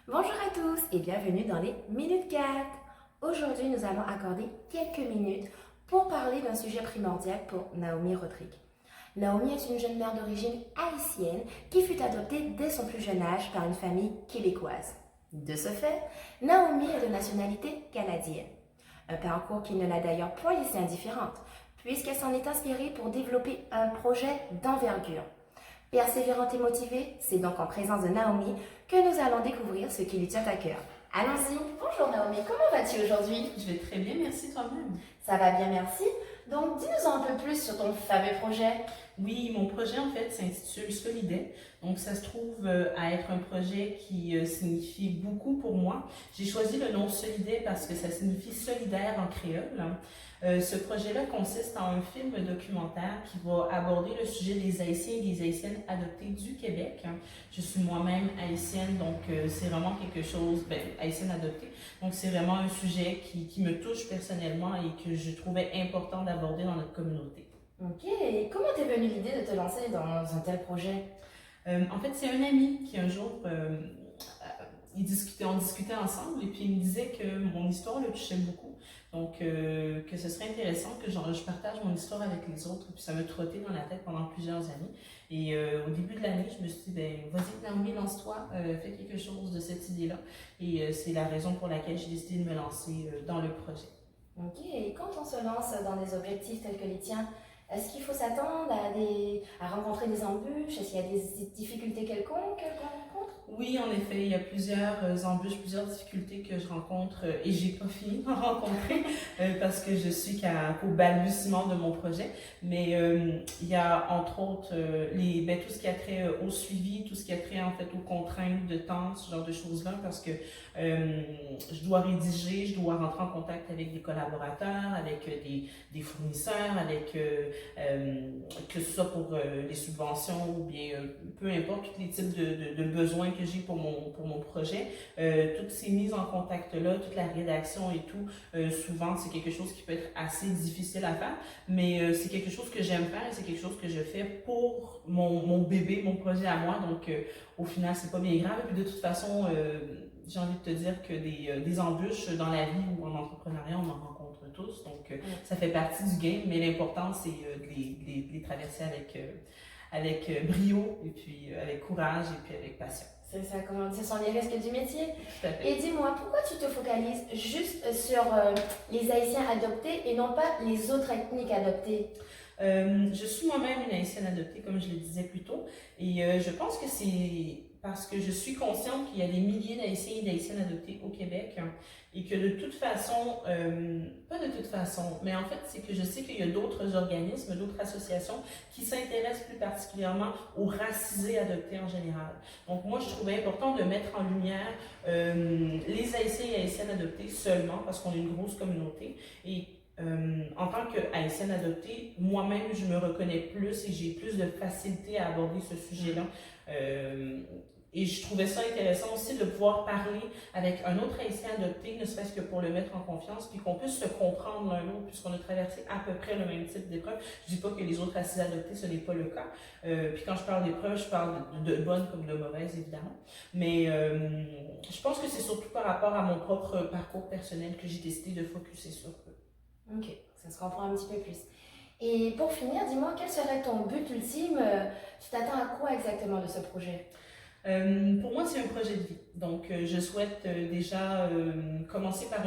Bonjour à tous et bienvenue dans les Minutes 4. Aujourd'hui, nous allons accorder quelques minutes pour parler d'un sujet primordial pour Naomi Rodrigue. Naomi est une jeune mère d'origine haïtienne qui fut adoptée dès son plus jeune âge par une famille québécoise. De ce fait, Naomi est de nationalité canadienne. Un parcours qui ne l'a d'ailleurs point laissée indifférente, puisqu'elle s'en est inspirée pour développer un projet d'envergure. Persévérante et motivée, c'est donc en présence de Naomi que nous allons découvrir ce qui lui tient à cœur. Allons-y. Bonjour Naomi, comment vas-tu aujourd'hui? Je vais très bien, merci toi-même. Ça va bien, merci. Donc, dis-nous un peu plus sur ton fameux projet. Oui, mon projet en fait s'intitule Solidaire. Donc ça se trouve à être un projet qui signifie beaucoup pour moi. J'ai choisi le nom Solidaire parce que ça signifie solidaire en créole. Ce projet-là consiste en un film documentaire qui va aborder le sujet des Haïtiens et des Haïtiennes adoptés du Québec. Je suis moi-même haïtienne, donc c'est vraiment quelque chose, haïtienne adoptée. Donc c'est vraiment un sujet qui me touche personnellement et que je trouvais important d'aborder dans notre communauté. Ok, et comment t'es venue l'idée de te lancer dans un tel projet? En fait, c'est un ami qui un jour, on discutait ensemble et puis il me disait que mon histoire le touchait beaucoup. Donc, que ce serait intéressant que je partage mon histoire avec les autres. Puis ça me trottait dans la tête pendant plusieurs années. Et au début de l'année, je me suis dit, vas-y Naomi, lance-toi, fais quelque chose de cette idée-là. Et c'est la raison pour laquelle j'ai décidé de me lancer dans le projet. Ok, et quand on se lance dans des objectifs tels que les tiens, est-ce qu'il faut s'attendre à rencontrer des embûches? Est-ce qu'il y a des difficultés quelconques qu'on rencontre? Oui, en effet, il y a plusieurs embûches, plusieurs difficultés que je rencontre et j'ai pas fini d'en rencontrer parce que je suis qu'au balbutiement de mon projet. Mais il y a entre autres tout ce qui a trait au suivi, tout ce qui a trait en fait aux contraintes de temps, ce genre de choses-là, parce que je dois rédiger, je dois rentrer en contact avec des collaborateurs, avec des fournisseurs, avec que ce soit pour les subventions ou bien peu importe tous les types de besoins que j'ai pour mon projet. Toutes ces mises en contact-là, toute la rédaction et tout, souvent c'est quelque chose qui peut être assez difficile à faire, mais c'est quelque chose que j'aime faire et c'est quelque chose que je fais pour mon bébé, mon projet à moi. Donc au final, c'est pas bien grave. Et puis de toute façon, j'ai envie de te dire que des embûches dans la vie ou en entrepreneuriat, on en rencontre tous. Donc ça fait partie du game, mais l'important c'est de les traverser avec brio et puis avec courage et puis avec passion. C'est ça, comment ce sont les risques du métier. Tout à fait. Et dis-moi, pourquoi tu te focalises juste sur les Haïtiens adoptés et non pas les autres ethniques adoptées? Je suis moi-même une haïtienne adoptée, comme je le disais plus tôt, et je pense que c'est parce que je suis consciente qu'il y a des milliers d'Haïtiens et d'Haïtiennes adoptés au Québec, et que de toute façon, pas de toute façon, mais en fait, c'est que je sais qu'il y a d'autres organismes, d'autres associations qui s'intéressent plus particulièrement aux racisés adoptés en général. Donc moi, je trouvais important de mettre en lumière les Haïtiens et Haïtiennes adoptés seulement, parce qu'on est une grosse communauté, et en tant qu'haïtienne adoptée, moi-même, je me reconnais plus et j'ai plus de facilité à aborder ce sujet-là. Et je trouvais ça intéressant aussi de pouvoir parler avec un autre haïtien adopté, ne serait-ce que pour le mettre en confiance, puis qu'on puisse se comprendre l'un l'autre, puisqu'on a traversé à peu près le même type d'épreuve. Je dis pas que les autres haïtiens adoptés, ce n'est pas le cas. Puis quand je parle d'épreuves, je parle de bonnes comme de mauvaises, évidemment. Mais je pense que c'est surtout par rapport à mon propre parcours personnel que j'ai décidé de focusser sur eux. Ok, ça se comprend un petit peu plus. Et pour finir, dis-moi, quel serait ton but ultime? Tu t'attends à quoi exactement de ce projet? Pour moi, c'est un projet de vie. Donc, je souhaite déjà commencer par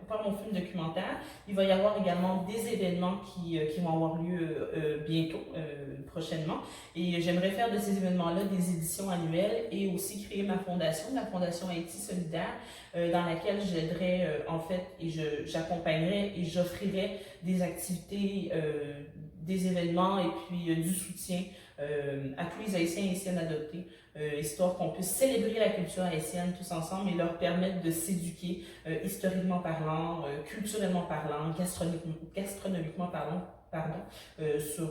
par mon film documentaire. Il va y avoir également des événements qui vont avoir lieu bientôt, prochainement. Et j'aimerais faire de ces événements-là des éditions annuelles et aussi créer ma fondation, la Fondation Haïti Solidaire, dans laquelle j'aiderais en fait et j'accompagnerais et j'offrirais des activités, des événements et puis du soutien à tous les Haïtiens et Haïtiennes adoptés, histoire qu'on puisse célébrer la culture haïtienne tous ensemble et leur permettre de s'éduquer historiquement parlant, culturellement parlant, gastronomiquement parlant, sur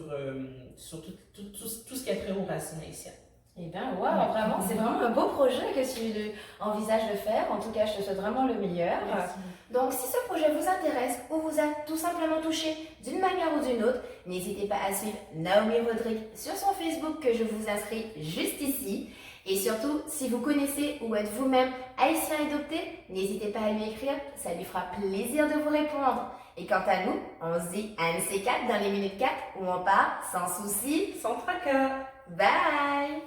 tout ce qui a trait aux racines haïtiennes. Eh bien, wow, vraiment, c'est vraiment un beau projet que tu envisages de faire. En tout cas, je te souhaite vraiment le meilleur. Merci. Donc, si ce projet vous intéresse ou vous a tout simplement touché d'une manière ou d'une autre, n'hésitez pas à suivre Naomi Rodrigue sur son Facebook que je vous inscris juste ici. Et surtout, si vous connaissez ou êtes vous-même haïtien adopté, n'hésitez pas à lui écrire, ça lui fera plaisir de vous répondre. Et quant à nous, on se dit à MC4 dans les minutes 4 où on part sans souci, Sans tracas. bye!